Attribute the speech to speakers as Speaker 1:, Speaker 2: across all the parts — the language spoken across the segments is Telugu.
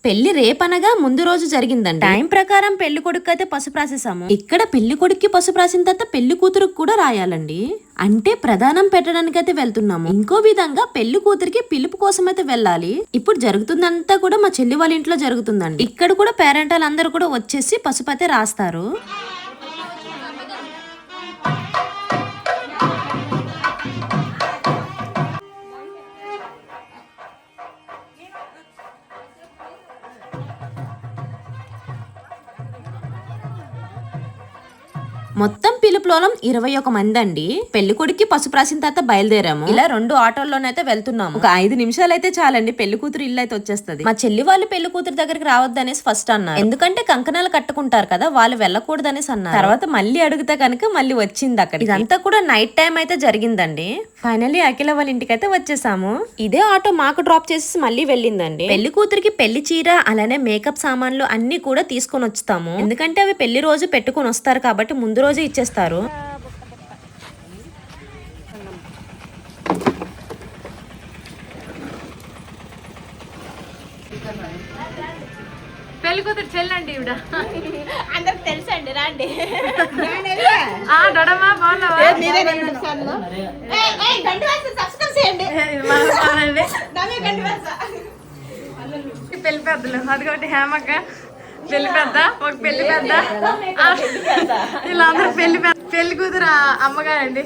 Speaker 1: పెళ్లి రేపనగా ముందు రోజు జరిగిందండి. టైం ప్రకారం పెళ్లి కొడుకు అయితే పసుపు రాసేసాము. ఇక్కడ పెళ్లి కొడుక్కి పసుపు రాసిన తర్వాత పెళ్లి కూతురుకు కూడా రాయాలండి. అంటే ప్రధానం పెట్టడానికి అయితే వెళ్తున్నాము. ఇంకో విధంగా పెళ్లి కూతురికి పిలుపు కోసం అయితే వెళ్ళాలి. ఇప్పుడు జరుగుతుందంతా కూడా మా చెల్లి వాళ్ళ ఇంట్లో జరుగుతుందండి. ఇక్కడ కూడా పేరెంటాలు అందరూ కూడా వచ్చేసి పసుపు అయితే రాస్తారు. మొత్తం పిలుపులోనం 21 మంది అండి. పెళ్లి కొడుక్కి పసుపు రాసిన తర్వాత బయలుదేరాము. ఇలా 2 ఆటోల్లోనైతే వెళ్తున్నాము. ఒక 5 నిమిషాలు అయితే చాలండి పెళ్లి కూతురు ఇల్లు అయితే వచ్చేస్తుంది. మా చెల్లి వాళ్ళు పెళ్లి కూతురు దగ్గరికి రావద్దనేసి ఫస్ట్ అన్నారు. ఎందుకంటే కంకణాలు కట్టుకుంటారు కదా, వాళ్ళు వెళ్ళకూడదు అనేసి అన్నారు. తర్వాత మళ్ళీ అడిగితే కనుక మళ్ళీ వచ్చింది అక్కడ. ఇదంతా కూడా నైట్ టైం అయితే జరిగిందండి. ఫైనల్లీ అఖిల వాళ్ళ ఇంటికి అయితే వచ్చేసాము. ఇదే ఆటో మాకు డ్రాప్ చేసి మళ్ళీ వెళ్ళిందండి. పెళ్లి కూతురికి పెళ్లి చీర అలానే మేకప్ సామాన్లు అన్ని కూడా తీసుకొని వచ్చుతాము. ఎందుకంటే అవి పెళ్లి రోజు పెట్టుకొని వస్తారు కాబట్టి ముందు రోజు ఇచ్చేస్తారు.
Speaker 2: పెళ్లి కూతురు చెల్లండి ఇవిడ
Speaker 3: అందరికి తెలుసండి రండి.
Speaker 2: పెళ్లి పెద్దలు అదిగోటి హేమక్క పెళ్లి పెద్ద ఒక పెళ్లి పెద్ద వీళ్ళందరూ పెళ్లి కూతురు అమ్మగారండి.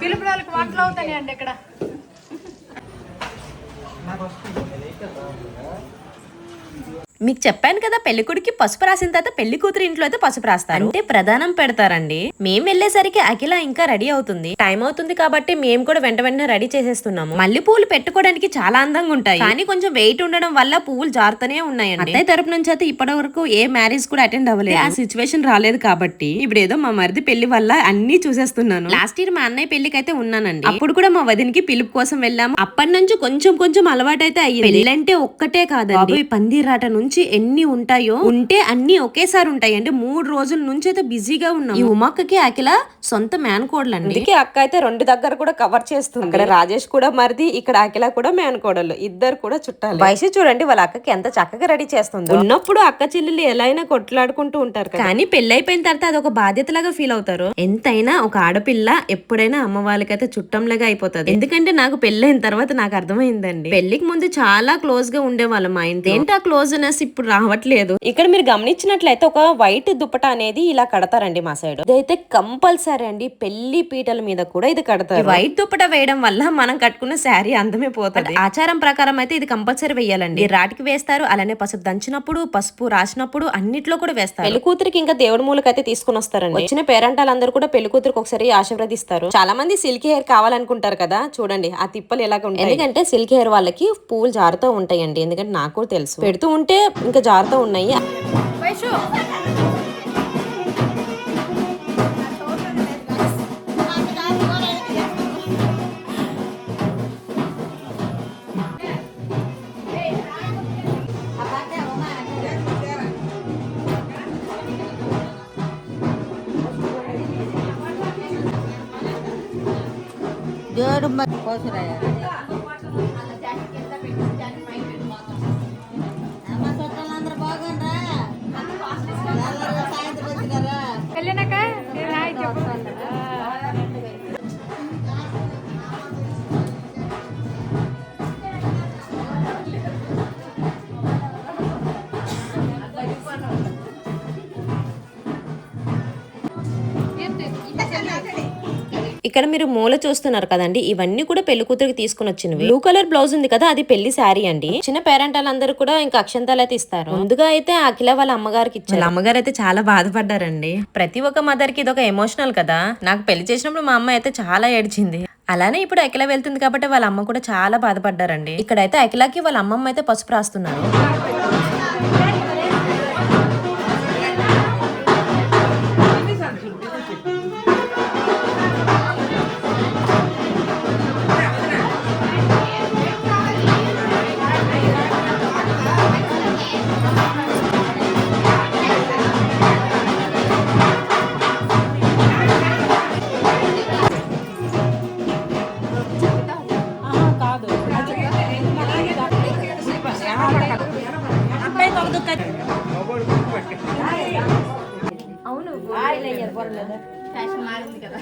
Speaker 2: పిలుపు వాళ్ళకి వంటలు అవుతాయి అండి ఇక్కడ.
Speaker 1: మీకు చెప్పాను కదా పెళ్లి కొడుకి పసుపు రాసిన తర్వాత పెళ్లి కూతురు ఇంట్లో అయితే పసుపు రాస్తారు. అంటే ప్రధానం పెడతారండి. మేము వెళ్లేసరికి అఖిల ఇంకా రెడీ అవుతుంది. టైం అవుతుంది కాబట్టి మేము కూడా వెంట వెంటనే రెడీ చేసేస్తున్నాము. మళ్ళీ పువ్వులు పెట్టుకోవడానికి చాలా అందంగా ఉంటాయి, కానీ కొంచెం వెయిట్ ఉండడం వల్ల పువ్వులు జారుతూనే ఉన్నాయండి. అత్తయ్య తరపు నుంచి అయితే ఇప్పటి వరకు ఏ మ్యారేజ్ కూడా అటెండ్ అవ్వలేదు. ఆ సిచ్యువేషన్ రాలేదు కాబట్టి ఇప్పుడు ఏదో మా మరిది పెళ్లి వల్ల అన్ని చూసేస్తున్నాను. లాస్ట్ ఇయర్ మా అన్నయ్య పెళ్లికి అయితే ఉన్నానండి. అప్పుడు కూడా మా వదినికి పిలుపు కోసం వెళ్ళాము. అప్పటి నుంచి కొంచెం కొంచెం అలవాటు అయితే అయ్యింది. పెళ్ళంటే ఒక్కటే కాదండి, పందిరాట నుంచి ఎన్ని ఉంటాయో ఉంటే అన్ని ఒకేసారి ఉంటాయండి. 3 రోజుల నుంచి అయితే బిజీగా ఉన్నాం. ఈ ఉమక్కకి అఖిల సొంత మేనకోడలండి. అందుకే అక్క అయితే 2 దగ్గర కూడా కవర్ చేస్తుంది. ఇక్కడ రాజేష్ కూడా మరిది, ఇక్కడ అఖిల కూడా మేనకోడలు, ఇద్దరు కూడా చుట్టాలు. వయసు చూడండి వాళ్ళ అక్కకి ఎంత చక్కగా రెడీ చేస్తుంది. ఉన్నప్పుడు అక్క చెల్లెలు ఎలా అయినా కొట్లాడుకుంటూ ఉంటారు కానీ పెళ్లైపోయిన తర్వాత అది ఒక బాధ్యతలాగా ఫీల్ అవుతారు. ఎంతైనా ఒక ఆడపిల్ల ఎప్పుడైనా అమ్మ వాళ్ళకైతే చుట్టంలాగా అయిపోతుంది. ఎందుకంటే నాకు పెళ్ళైన తర్వాత నాకు అర్థమైందండి, పెళ్లికి ముందు చాలా క్లోజ్ గా ఉండేవాళ్ళం మా ఇంట్లో. ఏంటా క్లోజ్నెస్ ఇప్పుడు రావట్లేదు. ఇక్కడ మీరు గమనించినట్లయితే ఒక వైట్ దుప్పట అనేది ఇలా కడతారండి మా సైడ్. ఇదైతే కంపల్సరీ అండి, పెళ్లి పీటల మీద కూడా ఇది కడతారు. వైట్ దుప్పట వేయడం వల్ల మనం కట్టుకున్న శారీ అందమే పోతుంది. ఆచారం ప్రకారం అయితే ఇది కంపల్సరీ వేయాలండి. రాటికి వేస్తారు, అలానే పసుపు దంచినప్పుడు పసుపు రాసినప్పుడు అన్నిట్లో కూడా వేస్తారు. పెళ్లి కూతురికి ఇంకా దేవుడి మూలకి అయితే తీసుకుని వస్తారండి. వచ్చిన పేరెంటాలందరూ కూడా పెళ్లి కూతురికి ఒకసారి ఆశీర్వదిస్తారు. చాలా మంది సిల్కీ హెయిర్ కావాలనుకుంటారు కదా, చూడండి ఆ తిప్పలు ఎలాగ ఉంటాయి. ఎందుకంటే సిల్కీ హెయిర్ వాళ్ళకి పువ్వులు జారుతూ ఉంటాయండి. ఎందుకంటే నాకు కూడా తెలుసు, పెడుతూ ఉంటే ఇంకా జారుతూ ఉన్నాయి.
Speaker 2: వెళ్ళినాక
Speaker 1: ఇక్కడ మీరు మూల చూస్తున్నారు కదండి, ఇవన్నీ కూడా పెళ్లి కూతురికి తీసుకుని వచ్చినవి. బ్లూ కలర్ బ్లౌజ్ ఉంది కదా, అది పెళ్లి శారీ అండి. చిన్న పేరెంటాలందరూ కూడా ఇంకా అక్షంతాలు అయితే ఇస్తారు. ముందుగా అయితే అఖిల వాళ్ళ అమ్మగారికి ఇచ్చారు. అమ్మగారు అయితే చాలా బాధపడ్డారండి. ప్రతి ఒక్క మదర్ కి ఇదొక ఎమోషనల్ కదా. నాకు పెళ్లి చేసినప్పుడు మా అమ్మ అయితే చాలా ఏడ్చింది. అలానే ఇప్పుడు అఖిల వెళ్తుంది కాబట్టి వాళ్ళ అమ్మ కూడా చాలా బాధపడ్డారండి. ఇక్కడైతే అఖిలకి వాళ్ళ అమ్మమ్మ అయితే పసుపు రాస్తున్నారు.
Speaker 3: అవును ఫ్యాషన్ మారింది కదా.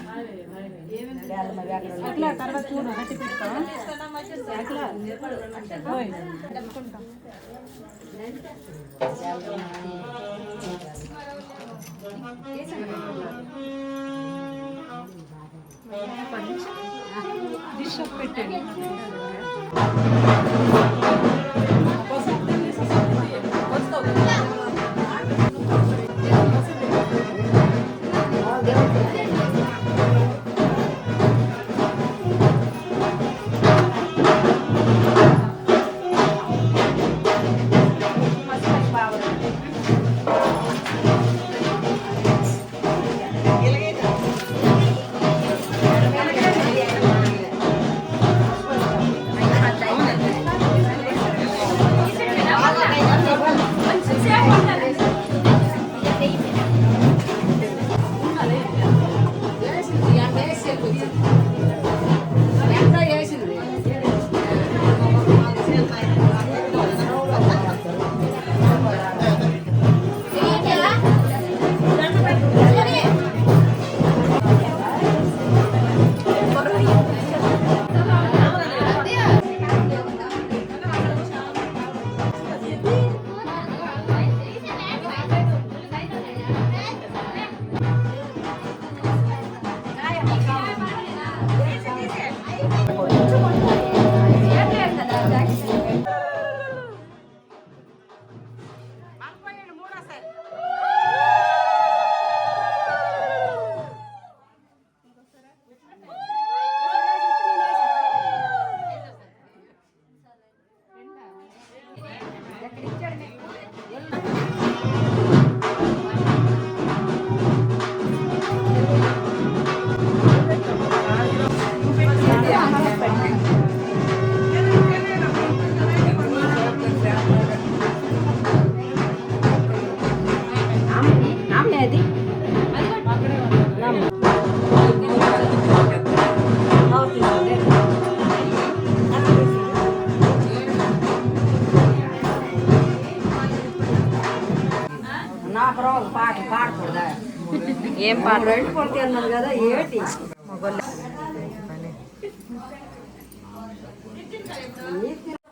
Speaker 2: ఏం పాట?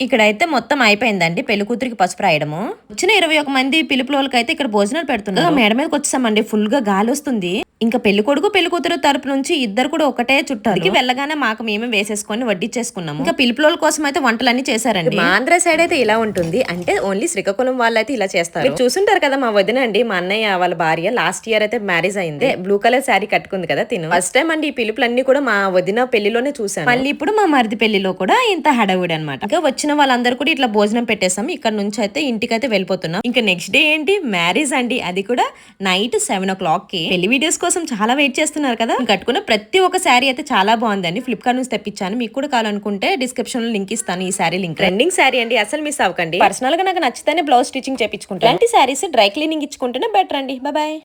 Speaker 1: ఇక్కడైతే మొత్తం అయిపోయిందండి పెళ్లి కూతురికి పసుపు రాయడము. వచ్చిన 21 మంది పిలుపుల వాళ్ళకైతే ఇక్కడ భోజనాలు పెడుతున్నారు. మేడ మీదకి వచ్చామండి, ఫుల్ గా గాలి వస్తుంది. ఇంకా పెళ్లి కొడుకు పెళ్లి కూతురు తరపు నుంచి ఇద్దరు కూడా ఒకటే చుట్టాలు. వెళ్ళగానే మాకు మేమే వేసేసుకొని వడ్డిచ్చేసుకున్నాము. ఇంకా పిలుపుల కోసం అయితే వంటలన్నీ చేశారండి. మా ఆంధ్ర సైడ్ అయితే ఇలా ఉంటుంది, అంటే ఓన్లీ శ్రీకాకుళం వాళ్ళైతే ఇలా చేస్తారు. మీరు చూసుంటారు కదా, మా వదిన అండి, మా అన్నయ్య వాళ్ళ భార్య లాస్ట్ ఇయర్ అయితే మ్యారేజ్ అయింది. బ్లూ కలర్ శారీ కట్టుకుంది కదా తిను. ఫస్ట్ టైం అండి ఈ పిలుపులన్నీ కూడా మా వదిన పెళ్లిలోనే చూసాను. మళ్ళీ ఇప్పుడు మా మరిది పెళ్లిలో కూడా ఇంత హడావుడి అనమాట. ఇంకా వచ్చిన వాళ్ళందరూ కూడా ఇట్లా భోజనం పెట్టేసాం. ఇక్కడ నుంచి అయితే ఇంటికైతే వెళ్ళిపోతున్నాం. ఇంకా నెక్స్ట్ డే ఏంటి మ్యారేజ్ అండి, అది కూడా నైట్ 7 o'clock కి. పెళ్లి వీడియోస్ కోసం చాలా వెయిట్ చేస్తున్నారు కదా. కట్టుకున్న ప్రతి ఒక్క శారీ అయితే చాలా బాగుందండి. ఫ్లిప్కార్ట్ నుంచి తెప్పించాను. మీకు కూడా కావాలనుకుంటే డిస్క్రిప్షన్ లో లింక్ ఇస్తాను. ఈ శారీ లింక్ ట్రెండింగ్ శారీ అండి, అసలు మిస్ అవ్వకండి. పర్సనల్ గా నాకు నచ్చితేనే బ్లౌజ్ స్టిచింగ్ చేయించుకుంటాను. ఇలాంటి శారీస్ డ్రై క్లీనింగ్ ఇచ్చుకుంటేనే బెటర్ అండి. బాయ్.